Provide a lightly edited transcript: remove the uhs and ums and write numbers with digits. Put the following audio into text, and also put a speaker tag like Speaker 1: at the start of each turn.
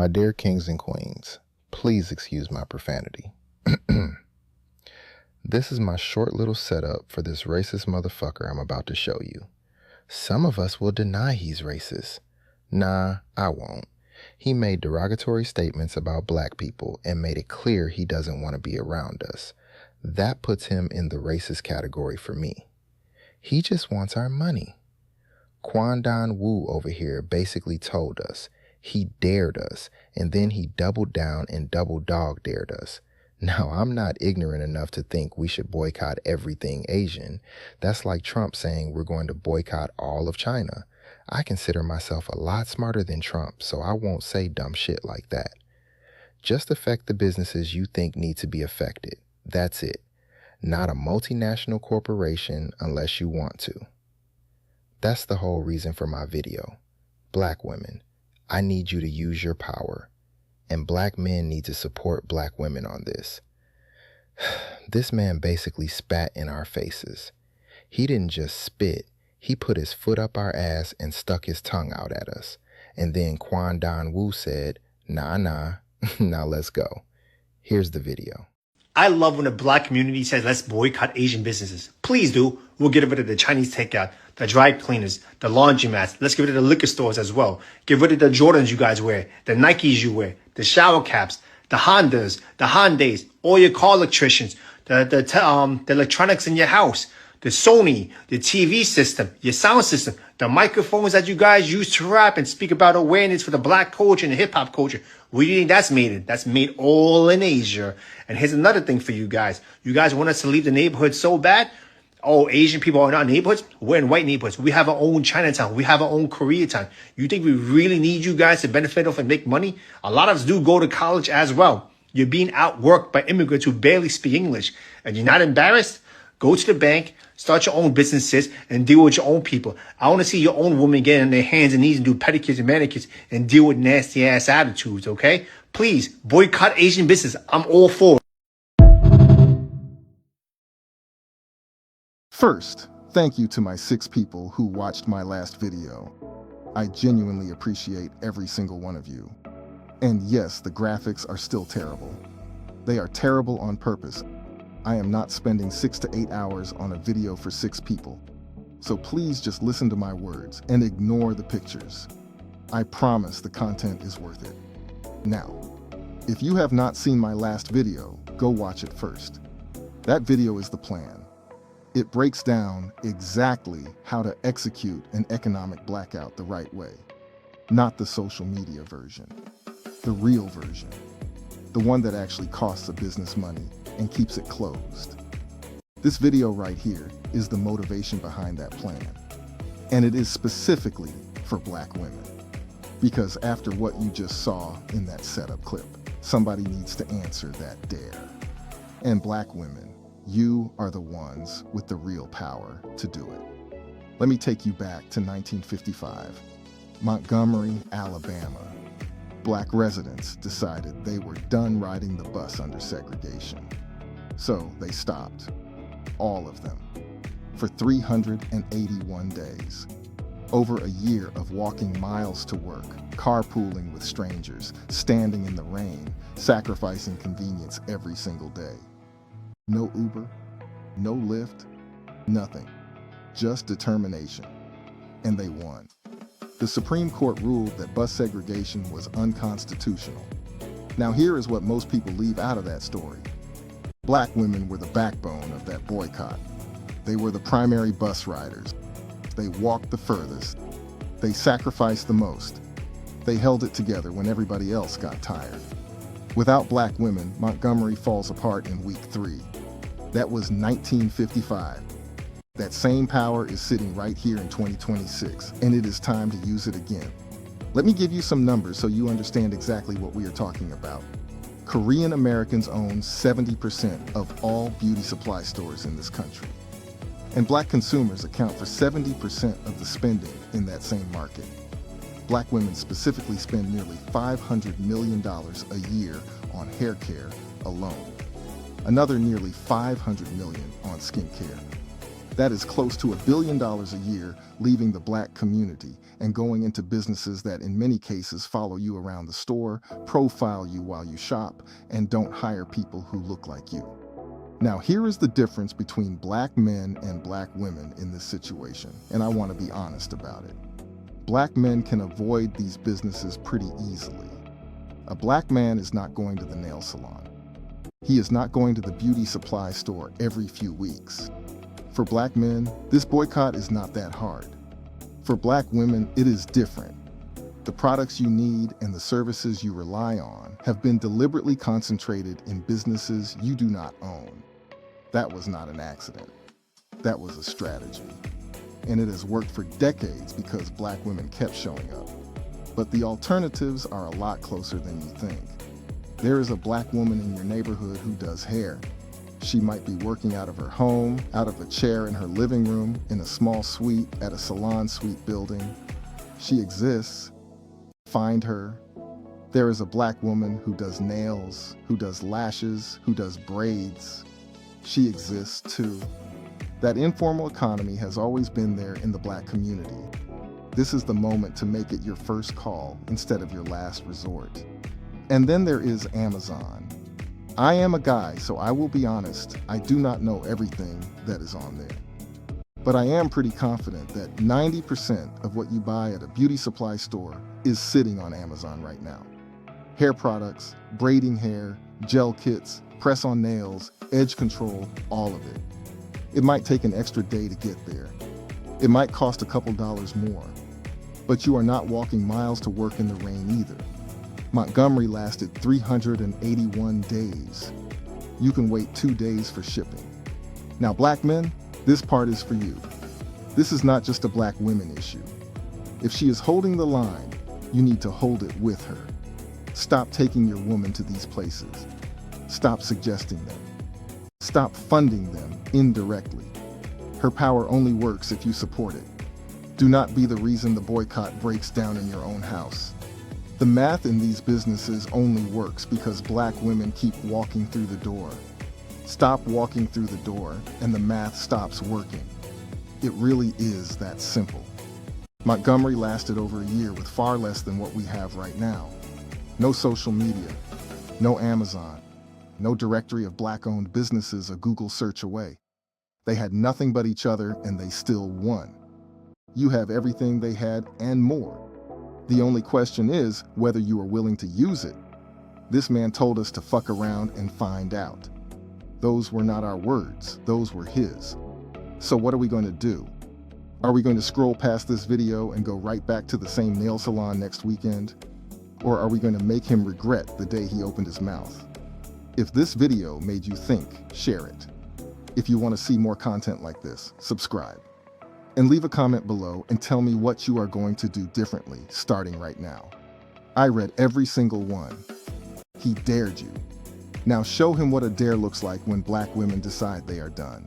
Speaker 1: My dear kings and queens, please excuse my profanity. This is my short little setup for this racist motherfucker I'm about to show you. Some of us will deny he's racist. Nah, I won't. He made derogatory statements about black people and made it clear he doesn't want to be around us. That puts him in the racist category for me. He just wants our money. Kwon Woo over here basically told us. He dared us, and then he doubled down and double dog dared us. Now, I'm not ignorant enough to think we should boycott everything Asian. That's like Trump saying we're going to boycott all of China. I consider myself a lot smarter than Trump, so I won't say dumb shit like that. Just affect the businesses you think need to be affected. That's it. Not a multinational corporation unless you want to. That's the whole reason for my video. Black women, I need you to use your power. And black men need to support black women on this. This man basically spat in our faces. He didn't just spit. He put his foot up our ass and stuck his tongue out at us. And then Kwon Woo said, nah, now let's go. Here's the video.
Speaker 2: I love when the black community says, let's boycott Asian businesses. Please do. We'll get rid of the Chinese takeout, the dry cleaners, the laundromats. Let's get rid of the liquor stores as well. Get rid of the Jordans you guys wear, the Nikes you wear, the shower caps, the Hondas, the Hyundais, all your car electricians, the electronics in your house, the Sony, the TV system, your sound system, the microphones that you guys use to rap and speak about awareness for the black culture and the hip hop culture. Where do you think that's made in? That's made all in Asia. And here's another thing for you guys. You guys want us to leave the neighborhood so bad? Oh, Asian people are not neighborhoods? We're in white neighborhoods. We have our own Chinatown. We have our own Koreatown. You think we really need you guys to benefit off and make money? A lot of us do go to college as well. You're being outworked by immigrants who barely speak English. And you're not embarrassed? Go to the bank, start your own businesses, and deal with your own people. I want to see your own women get on their hands and knees and do pedicures and manicures and deal with nasty ass attitudes, okay? Please, boycott Asian business. I'm all for it.
Speaker 3: First, thank you to my 6 people who watched my last video. I genuinely appreciate every single one of you. And yes, the graphics are still terrible. They are terrible on purpose. I am not spending 6 to 8 hours on a video for 6 people. So please just listen to my words and ignore the pictures. I promise the content is worth it. Now, if you have not seen my last video, go watch it first. That video is the plan. It breaks down exactly how to execute an economic blackout the right way. Not the social media version. The real version. The one that actually costs a business money and keeps it closed. This video right here is the motivation behind that plan. And it is specifically for black women. Because after what you just saw in that setup clip, somebody needs to answer that dare. And black women, you are the ones with the real power to do it. Let me take you back to 1955, Montgomery, Alabama. Black residents decided they were done riding the bus under segregation. So they stopped, all of them, for 381 days. Over a year of walking miles to work, carpooling with strangers, standing in the rain, sacrificing convenience every single day. No Uber, no Lyft, nothing. Just determination. And they won. The Supreme Court ruled that bus segregation was unconstitutional. Now here is what most people leave out of that story. Black women were the backbone of that boycott. They were the primary bus riders. They walked the furthest. They sacrificed the most. They held it together when everybody else got tired. Without black women, Montgomery falls apart in week 3. That was 1955. That same power is sitting right here in 2026, and it is time to use it again. Let me give you some numbers so you understand exactly what we are talking about. Korean Americans own 70% of all beauty supply stores in this country. And black consumers account for 70% of the spending in that same market. Black women specifically spend nearly $500 million a year on hair care alone. Another nearly $500 million on skincare. That is close to $1 billion a year leaving the black community and going into businesses that in many cases follow you around the store, profile you while you shop, and don't hire people who look like you. Now, here is the difference between black men and black women in this situation, and I want to be honest about it. Black men can avoid these businesses pretty easily. A black man is not going to the nail salon. He is not going to the beauty supply store every few weeks. For black men, this boycott is not that hard. For black women, it is different. The products you need and the services you rely on have been deliberately concentrated in businesses you do not own. That was not an accident. That was a strategy. And it has worked for decades because black women kept showing up. But the alternatives are a lot closer than you think. There is a black woman in your neighborhood who does hair. She might be working out of her home, out of a chair in her living room, in a small suite at a salon suite building. She exists. Find her. There is a black woman who does nails, who does lashes, who does braids. She exists too. That informal economy has always been there in the black community. This is the moment to make it your first call instead of your last resort. And then there is Amazon. I am a guy, so I will be honest, I do not know everything that is on there. But I am pretty confident that 90% of what you buy at a beauty supply store is sitting on Amazon right now. Hair products, braiding hair, gel kits, press-on nails, edge control, all of it. It might take an extra day to get there. It might cost a couple dollars more. But you are not walking miles to work in the rain either. Montgomery lasted 381 days. You can wait 2 days for shipping. Now, black men, this part is for you. This is not just a black women issue. If she is holding the line, you need to hold it with her. Stop taking your woman to these places. Stop suggesting them. Stop funding them indirectly. Her power only works if you support it. Do not be the reason the boycott breaks down in your own house. The math in these businesses only works because black women keep walking through the door. Stop walking through the door and the math stops working. It really is that simple. Montgomery lasted over a year with far less than what we have right now. No social media, no Amazon, no directory of black-owned businesses a Google search away. They had nothing but each other and they still won. You have everything they had and more. The only question is whether you are willing to use it. This man told us to fuck around and find out. Those were not our words, those were his. So what are we going to do? Are we going to scroll past this video and go right back to the same nail salon next weekend? Or are we going to make him regret the day he opened his mouth? If this video made you think, share it. If you want to see more content like this, subscribe. And leave a comment below and tell me what you are going to do differently starting right now. I read every single one. He dared you. Now show him what a dare looks like when black women decide they are done.